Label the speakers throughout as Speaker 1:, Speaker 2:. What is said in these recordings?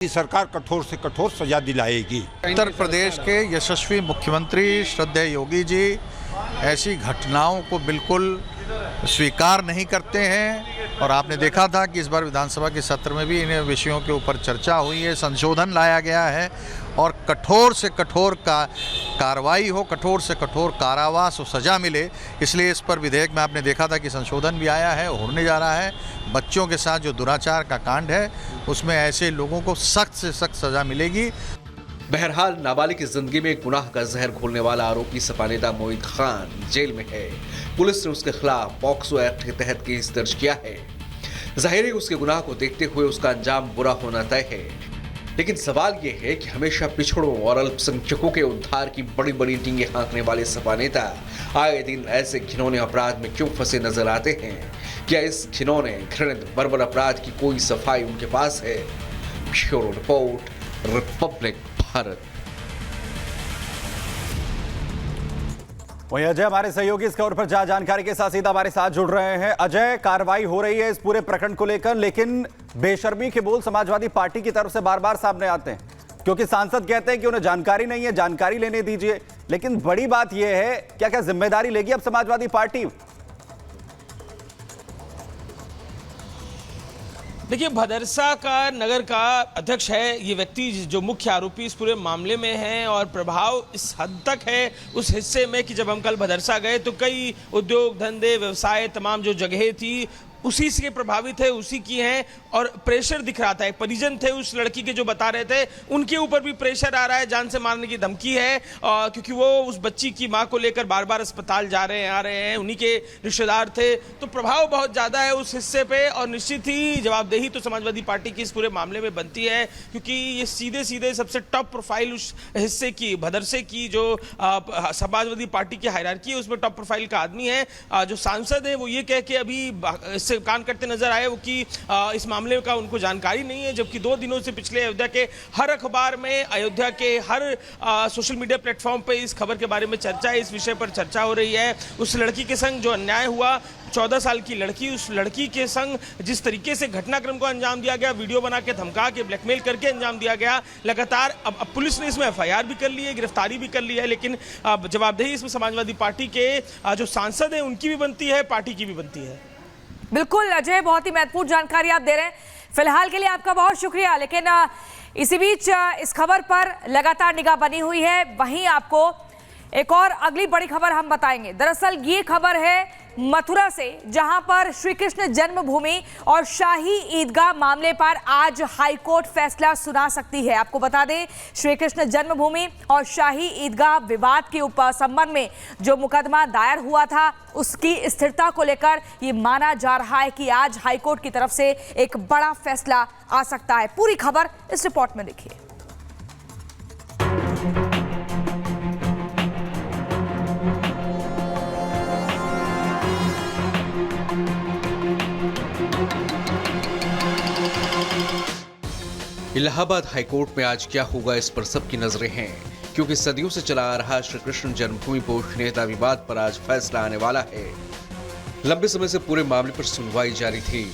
Speaker 1: सरकार कठोर से कठोर सजा दिलाएगी।
Speaker 2: उत्तर प्रदेश के यशस्वी मुख्यमंत्री श्रद्धेय योगी जी ऐसी घटनाओं को बिल्कुल स्वीकार नहीं करते हैं और आपने देखा था कि इस बार विधानसभा के सत्र में भी इन विषयों के ऊपर चर्चा हुई है, संशोधन लाया गया है और कठोर से कठोर कार्रवाई हो, कठोर से कठोर कारावास और सज़ा मिले। इसलिए इस पर विधेयक में आपने देखा था कि संशोधन भी आया है, होने जा रहा है। बच्चों के साथ जो दुराचार का कांड है उसमें ऐसे लोगों को सख्त से सख्त सज़ा मिलेगी।
Speaker 3: बहरहाल नाबालिग की जिंदगी में एक गुनाह का जहर घोलने वाला आरोपी सपा नेता मोहित खान जेल में है। पुलिस ने उसके खिलाफ पॉक्सो एक्ट के तहत केस दर्ज किया है। जाहिर है उसके गुनाह को देखते हुए उसका अंजाम बुरा होना तय है, लेकिन सवाल यह है कि हमेशा पिछड़ों और अल्पसंख्यकों के उद्धार की बड़ी बड़ी टींगे हाँकने वाले सपा नेता आए दिन ऐसे घिनौने अपराध में क्यों फंसे नजर आते हैं? क्या इस घिनौने घृणित बर्बर अपराध की कोई सफाई उनके पास है? Bureau report, Republic Bharat.
Speaker 4: वहीं अजय हमारे सहयोगी इस खबर पर जानकारी के साथ सीधा हमारे साथ जुड़ रहे हैं। अजय, कार्रवाई हो रही है इस पूरे प्रकरण को लेकर, लेकिन बेशर्मी के बोल समाजवादी पार्टी की तरफ से बार बार सामने आते हैं, क्योंकि सांसद कहते हैं कि उन्हें जानकारी नहीं है, जानकारी लेने दीजिए। लेकिन बड़ी बात यह है, क्या क्या जिम्मेदारी लेगी अब समाजवादी पार्टी?
Speaker 5: देखिए, भदरसा का नगर का अध्यक्ष है ये व्यक्ति जो मुख्य आरोपी इस पूरे मामले में है, और प्रभाव इस हद तक है उस हिस्से में कि जब हम कल भदरसा गए तो कई उद्योग धंधे व्यवसाय तमाम जो जगहें थी उसी से प्रभावित है, उसी की हैं, और प्रेशर दिख रहा था। एक परिजन थे उस लड़की के जो बता रहे थे, उनके ऊपर भी प्रेशर आ रहा है, जान से मारने की धमकी है, क्योंकि वो उस बच्ची की मां को लेकर बार बार अस्पताल जा रहे हैं, आ रहे हैं, उन्हीं के रिश्तेदार थे। तो प्रभाव बहुत ज़्यादा है उस हिस्से पे, और निश्चित ही जवाबदेही तो समाजवादी पार्टी की इस पूरे मामले में बनती है, क्योंकि ये सीधे सीधे सबसे टॉप प्रोफाइल उस हिस्से की, भदरसे की जो समाजवादी पार्टी की हायरार्की है उसमें टॉप प्रोफाइल का आदमी है। जो सांसद है वो ये कह के अभी इससे कान करते नजर आए वो कि इस मामले का उनको जानकारी नहीं है, जबकि 2 दिनों से पिछले अयोध्या के हर अखबार में, अयोध्या के हर सोशल मीडिया प्लेटफॉर्म पे इस खबर के बारे में चर्चा है, इस विषय पर चर्चा हो रही है। उस लड़की के संग जो अन्याय हुआ, 14 साल की लड़की, उस लड़की के संग जिस तरीके से घटनाक्रम को अंजाम दिया गया, वीडियो बना के धमका के ब्लैकमेल करके अंजाम दिया गया, लगातार अब पुलिस ने इसमें FIR भी कर ली है, गिरफ्तारी भी कर ली है, लेकिन अब जवाबदेही इसमें समाजवादी पार्टी के जो सांसद हैं उनकी भी बनती है, पार्टी की भी बनती है।
Speaker 6: बिल्कुल अजय, बहुत ही महत्वपूर्ण जानकारी आप दे रहे हैं। फिलहाल के लिए आपका बहुत शुक्रिया। लेकिन इसी बीच इस खबर पर लगातार निगाह बनी हुई है। वहीं आपको एक और अगली बड़ी खबर हम बताएंगे। दरअसल ये खबर है मथुरा से, जहां पर श्री कृष्ण जन्मभूमि और शाही ईदगाह मामले पर आज हाईकोर्ट फैसला सुना सकती है। आपको बता दें, श्री कृष्ण जन्मभूमि और शाही ईदगाह विवाद के ऊपर संबंध में जो मुकदमा दायर हुआ था उसकी स्थिरता को लेकर ये माना जा रहा है कि आज हाईकोर्ट की तरफ से एक बड़ा फैसला आ सकता है। पूरी खबर इस रिपोर्ट में देखिए।
Speaker 3: इलाहाबाद हाईकोर्ट में आज क्या होगा इस पर सबकी नजरें हैं, क्योंकि सदियों से चला आ रहा श्री कृष्ण जन्मभूमि पोषणीयता विवाद पर आज फैसला आने वाला है। लंबे समय से पूरे मामले पर सुनवाई जारी थी।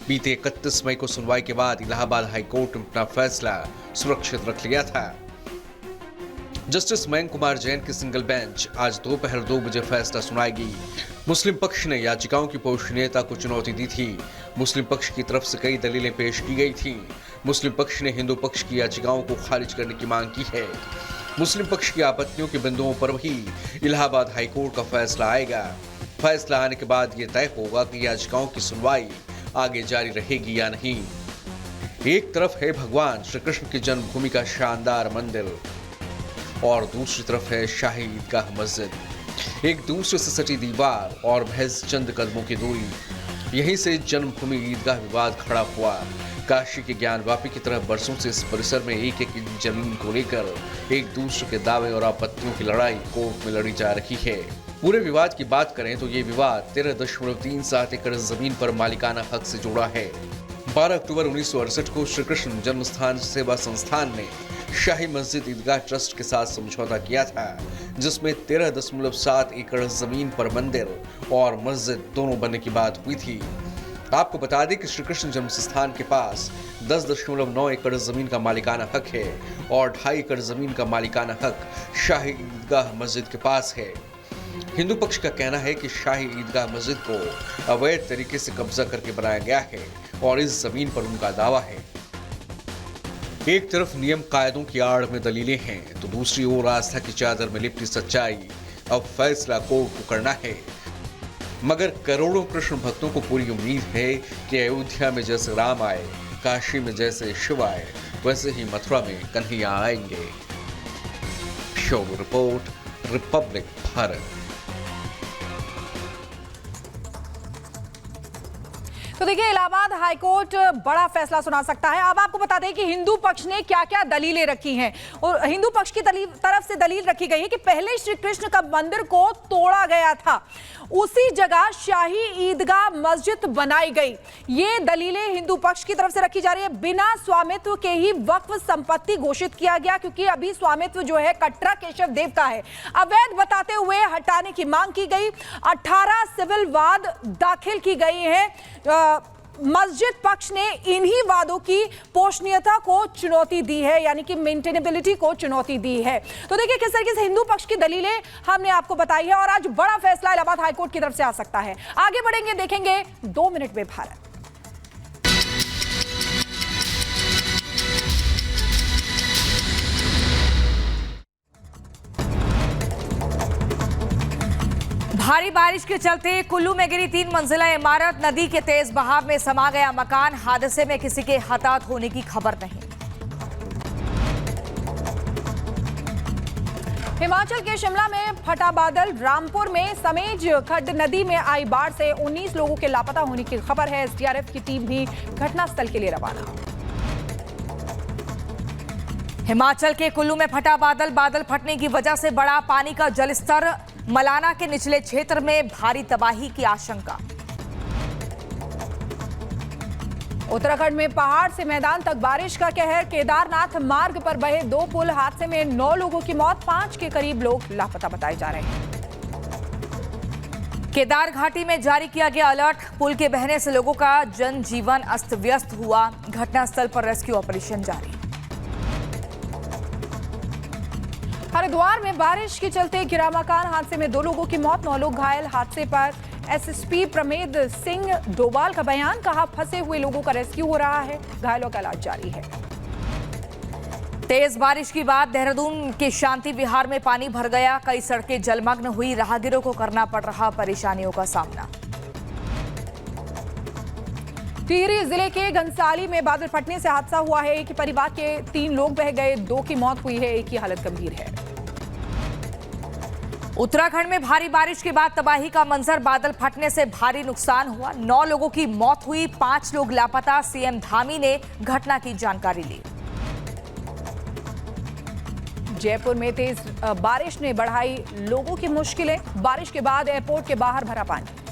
Speaker 3: बीते 31 मई को सुनवाई के बाद इलाहाबाद हाईकोर्ट ने अपना फैसला सुरक्षित रख लिया था। जस्टिस मयंक कुमार जैन की सिंगल बेंच आज दोपहर 2 बजे फैसला सुनाएगी। मुस्लिम पक्ष ने याचिकाओं की पोषणीयता को चुनौती दी थी। मुस्लिम पक्ष की तरफ से कई दलीलें पेश की गई थी। मुस्लिम पक्ष ने हिंदू पक्ष की याचिकाओं को खारिज करने की मांग की है। मुस्लिम पक्ष की आपत्तियों के बिंदुओं पर भी इलाहाबाद हाईकोर्ट का फैसला आएगा। फैसला आने के बाद ये तय होगा कि याचिकाओं की सुनवाई आगे जारी रहेगी या नहीं। एक तरफ है भगवान श्री कृष्ण की जन्मभूमि का शानदार मंदिर और दूसरी तरफ है शाही ईदगाह मस्जिद। एक दूसरे से सटी दीवार और महज चंद कदमों की दूरी। यहीं से जन्मभूमि ईदगाह विवाद खड़ा हुआ। काशी के ज्ञानवापी की तरह बरसों से इस परिसर में एक एक इंच जमीन को लेकर एक दूसरे के दावे और आपत्तियों की लड़ाई कोर्ट में लड़ी जा रही है। पूरे विवाद की बात करें तो ये विवाद 13.37 एकड़ जमीन पर मालिकाना हक से जुड़ा है। 12 अक्टूबर 1968 को श्री कृष्ण जन्मस्थान सेवा संस्थान ने शाही मस्जिद ईदगाह ट्रस्ट के साथ समझौता किया था, जिसमें 13.7 एकड़ जमीन पर मंदिर और मस्जिद दोनों बनने की बात हुई थी। आपको बता दें कि श्री कृष्ण जन्मस्थान के पास 10.9 एकड़ जमीन का मालिकाना हक है और 2.5 एकड़ जमीन का मालिकाना हक शाही ईदगाह मस्जिद के पास है। हिंदू पक्ष का कहना है कि शाही ईदगाह मस्जिद को अवैध तरीके से कब्जा करके बनाया गया है और इस जमीन पर उनका दावा है। एक तरफ नियम कायदों की आड़ में दलीलें हैं तो दूसरी ओर आस्था की चादर में लिपटी सच्चाई। अब फैसला कोर्ट को करना है, मगर करोड़ों कृष्ण भक्तों को पूरी उम्मीद है कि अयोध्या में जैसे राम आए, काशी में जैसे शिव आए, वैसे ही मथुरा में कन्हैया आएंगे। Bureau report, Republic Bharat.
Speaker 6: तो देखिए, इलाहाबाद हाईकोर्ट बड़ा फैसला सुना सकता है। अब आपको बता दें कि हिंदू पक्ष ने क्या क्या दलीलें रखी हैं और हिंदू पक्ष की तरफ से दलील रखी गई है कि पहले श्री कृष्ण का मंदिर को तोड़ा गया था, उसी जगह शाही ईदगाह मस्जिद बनाई गई। ये दलीलें हिंदू पक्ष की तरफ से रखी जा रही है। बिना स्वामित्व के ही वक्फ संपत्ति घोषित किया गया, क्योंकि अभी स्वामित्व जो है कटरा केशव देव का है। अवैध बताते हुए हटाने की मांग की गई। 18 सिविल वाद दाखिल की गई है। मस्जिद पक्ष ने इन्हीं वादों की पोषणीयता को चुनौती दी है, यानी कि मेंटेनेबिलिटी को चुनौती दी है। तो देखिए किस तरीके से हिंदू पक्ष की दलीलें हमने आपको बताई है और आज बड़ा फैसला इलाहाबाद हाईकोर्ट की तरफ से आ सकता है। आगे बढ़ेंगे, देखेंगे 2 मिनट में भारत। भारी बारिश के चलते कुल्लू में गिरी 3 मंजिला इमारत, नदी के तेज बहाव में समा गया मकान। हादसे में किसी के हताहत होने की खबर नहीं। हिमाचल के शिमला में फटा बादल, रामपुर में समेज खड्ड नदी में आई बाढ़ से 19 लोगों के लापता होने की खबर है। एसडीआरएफ की टीम भी घटनास्थल के लिए रवाना। हिमाचल के कुल्लू में फटा बादल, बादल फटने की वजह से बढ़ा पानी का जलस्तर, मलाना के निचले क्षेत्र में भारी तबाही की आशंका। उत्तराखंड में पहाड़ से मैदान तक बारिश का कहर, केदारनाथ मार्ग पर बहे 2 पुल, हादसे में 9 लोगों की मौत, 5 के करीब लोग लापता बताए जा रहे हैं। केदार घाटी में जारी किया गया अलर्ट, पुल के बहने से लोगों का जनजीवन अस्त व्यस्त हुआ। घटनास्थल पर रेस्क्यू ऑपरेशन जारी। हरिद्वार में बारिश के चलते गिरा मकान, हादसे में 2 लोगों की मौत, 9 लोग घायल। हादसे पर एसएसपी प्रमेद सिंह डोभाल का बयान, कहा फंसे हुए लोगों का रेस्क्यू हो रहा है, घायलों का इलाज जारी है। तेज बारिश के बाद देहरादून के शांति विहार में पानी भर गया, कई सड़कें जलमग्न हुई, राहगीरों को करना पड़ रहा परेशानियों का सामना। टिहरी जिले के घनसाली में बादल फटने से हादसा हुआ है। एक ही परिवार के 3 लोग बह गए, 2 की मौत हुई है, एक की हालत गंभीर है। उत्तराखंड में भारी बारिश के बाद तबाही का मंजर, बादल फटने से भारी नुकसान हुआ, 9 लोगों की मौत हुई, 5 लोग लापता। सीएम धामी ने घटना की जानकारी ली। जयपुर में तेज बारिश ने बढ़ाई लोगों की मुश्किलें, बारिश के बाद एयरपोर्ट के बाहर भरा पानी।